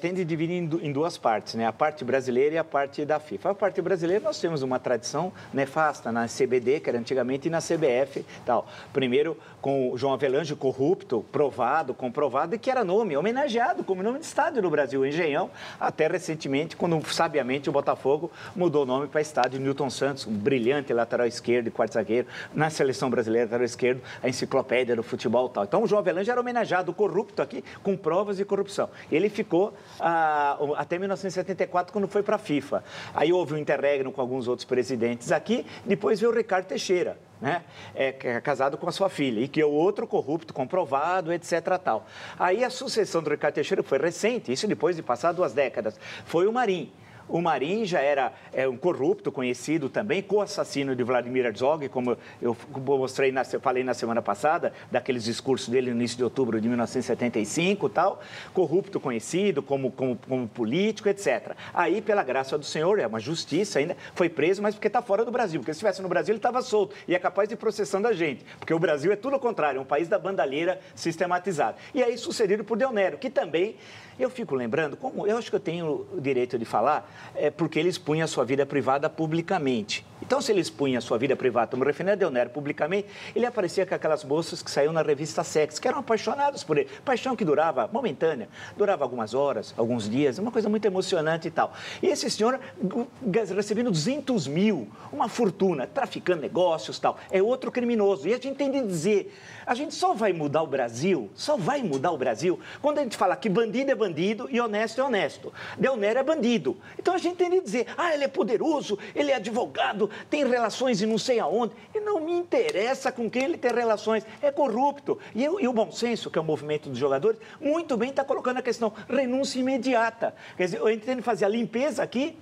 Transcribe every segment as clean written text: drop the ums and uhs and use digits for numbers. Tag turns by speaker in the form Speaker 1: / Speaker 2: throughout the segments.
Speaker 1: Tem de dividir em duas partes, né? A parte brasileira e a parte da FIFA. A parte brasileira, nós temos uma tradição nefasta na CBD, que era antigamente, e na CBF. Tal. Primeiro, com o João Avelange, corrupto, provado, comprovado, e que era nome, homenageado como nome de estádio no Brasil, Engenhão, até recentemente, quando sabiamente o Botafogo mudou o nome para estádio Newton Santos, um brilhante lateral esquerdo e quarto zagueiro, na seleção brasileira, lateral esquerdo, a enciclopédia do futebol. Tal. Então, o João Avelange era homenageado, corrupto aqui, com provas de corrupção. Ele ficou até 1974, quando foi para a FIFA. Aí houve um interregno com alguns outros presidentes aqui, depois veio o Ricardo Teixeira, né? Que é casado com a sua filha, e que é outro corrupto, comprovado, etc. Tal. Aí a sucessão do Ricardo Teixeira foi recente, isso depois de passar 2 décadas, foi o Marinho. O Marinho já era um corrupto, conhecido também, co-assassino de Vladimir Herzog, como eu mostrei, falei na semana passada, daqueles discursos dele no início de outubro de 1975 e tal, corrupto conhecido como político, etc. Aí, pela graça do Senhor, é uma justiça ainda, foi preso, mas porque está fora do Brasil, porque se estivesse no Brasil ele estava solto e é capaz de processando a gente, porque o Brasil é tudo ao contrário, é um país da bandalheira sistematizada. E aí sucedido por Del Nero, que também, eu fico lembrando, como eu acho que eu tenho o direito de falar, porque ele expunha a sua vida privada publicamente. Então, se ele expunha a sua vida privada, como referindo a Del Nero publicamente, ele aparecia com aquelas moças que saíam na revista Sex, que eram apaixonadas por ele. Paixão que durava, momentânea, durava algumas horas, alguns dias, uma coisa muito emocionante e tal. E esse senhor recebendo 200 mil, uma fortuna, traficando negócios e tal, é outro criminoso. E a gente tem de dizer, a gente só vai mudar o Brasil, quando a gente fala que bandido é bandido e honesto é honesto. Del Nero é bandido. Então a gente tem de dizer, ele é poderoso, ele é advogado, tem relações e não sei aonde. E não me interessa com quem ele tem relações, é corrupto. E o Bom Senso, que é o movimento dos jogadores, muito bem está colocando a questão renúncia imediata. Quer dizer, eu entendo fazer a limpeza aqui,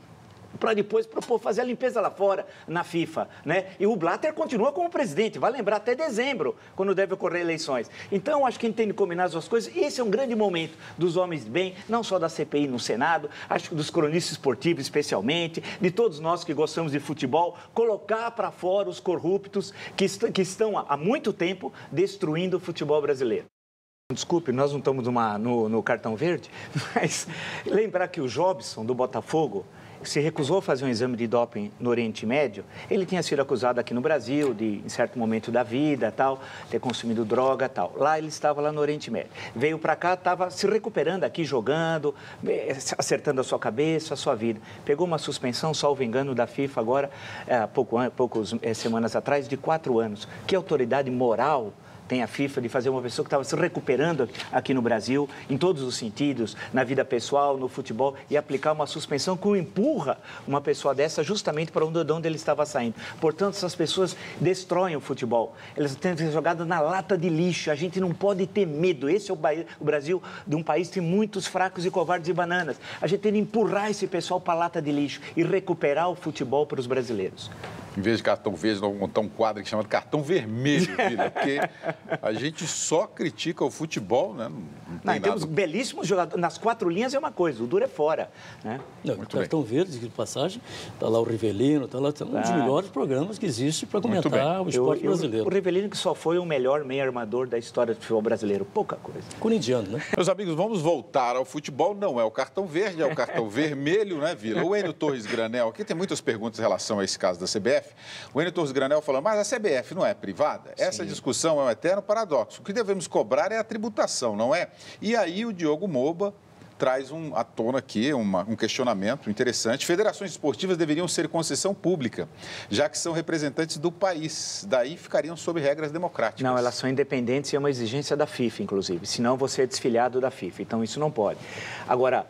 Speaker 1: para depois propor fazer a limpeza lá fora, na FIFA, né? E o Blatter continua como presidente, vai lembrar até dezembro, quando deve ocorrer eleições. Então, acho que a gente tem de combinar as duas coisas. Esse é um grande momento dos homens de bem, não só da CPI no Senado, acho que dos cronistas esportivos especialmente, de todos nós que gostamos de futebol, colocar para fora os corruptos que estão há muito tempo destruindo o futebol brasileiro. Desculpe, nós não estamos no cartão verde, mas lembrar que o Jobson, do Botafogo, se recusou a fazer um exame de doping no Oriente Médio. Ele tinha sido acusado aqui no Brasil de, em certo momento da vida, tal, ter consumido droga, tal. Lá ele estava lá no Oriente Médio. Veio para cá, estava se recuperando aqui, jogando, acertando a sua cabeça, a sua vida. Pegou uma suspensão, salvo engano, da FIFA agora, poucas semanas atrás, de 4 anos. Que autoridade moral tem a FIFA de fazer uma pessoa que estava se recuperando aqui no Brasil, em todos os sentidos, na vida pessoal, no futebol, e aplicar uma suspensão que empurra uma pessoa dessa justamente para onde ele estava saindo. Portanto, essas pessoas destroem o futebol. Elas têm que ser jogadas na lata de lixo. A gente não pode ter medo. Esse é o Brasil de um país que tem muitos fracos e covardes e bananas. A gente tem que empurrar esse pessoal para a lata de lixo e recuperar o futebol para os brasileiros.
Speaker 2: Em vez de cartão verde, nós vamos montar um quadro que chama de cartão vermelho, filha, porque a gente só critica o futebol, né?
Speaker 1: Não, temos belíssimos jogadores. Nas 4 linhas é uma coisa, o duro é fora. Né?
Speaker 3: Não, o cartão verde, de passagem, está lá o Rivelino, está lá um dos melhores programas que existe para comentar o esporte brasileiro.
Speaker 1: O Rivelino que só foi o melhor meio armador da história do futebol brasileiro, pouca coisa.
Speaker 3: Corintiano, né?
Speaker 2: Meus amigos, vamos voltar ao futebol. Não é o cartão verde, é o cartão vermelho, né, Vila? O Enio Torres Granel, aqui tem muitas perguntas em relação a esse caso da CBF. O Enio Torres Granel falando, mas a CBF não é privada? Sim. Essa discussão é um eterno paradoxo. O que devemos cobrar é a tributação, não é? E aí o Diogo Moba traz à tona aqui um questionamento interessante. Federações esportivas deveriam ser concessão pública, já que são representantes do país. Daí ficariam sob regras democráticas.
Speaker 1: Não, elas são independentes e é uma exigência da FIFA, inclusive. Senão você é desfiliado da FIFA. Então, isso não pode. Agora,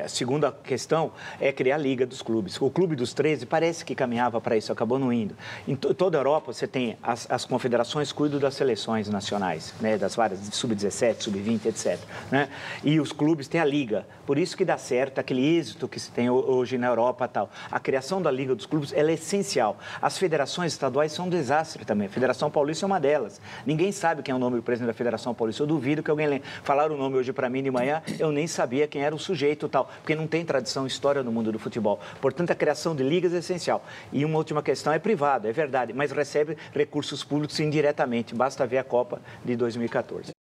Speaker 1: a segunda questão é criar a Liga dos Clubes. O Clube dos 13 parece que caminhava para isso, acabou não indo. Em toda a Europa, você tem as confederações cuidam das seleções nacionais, né, das várias, sub-17, sub-20, etc. Né? E os clubes têm a Liga. Por isso que dá certo aquele êxito que se tem hoje na Europa e tal. A criação da Liga dos Clubes, ela é essencial. As federações estaduais são um desastre também. A Federação Paulista é uma delas. Ninguém sabe quem é o nome do presidente da Federação Paulista. Eu duvido que alguém falar o nome hoje para mim de manhã, eu nem sabia quem era o sujeito tal, porque não tem tradição, história no mundo do futebol. Portanto, a criação de ligas é essencial. E uma última questão, é privado, é verdade, mas recebe recursos públicos indiretamente. Basta ver a Copa de 2014.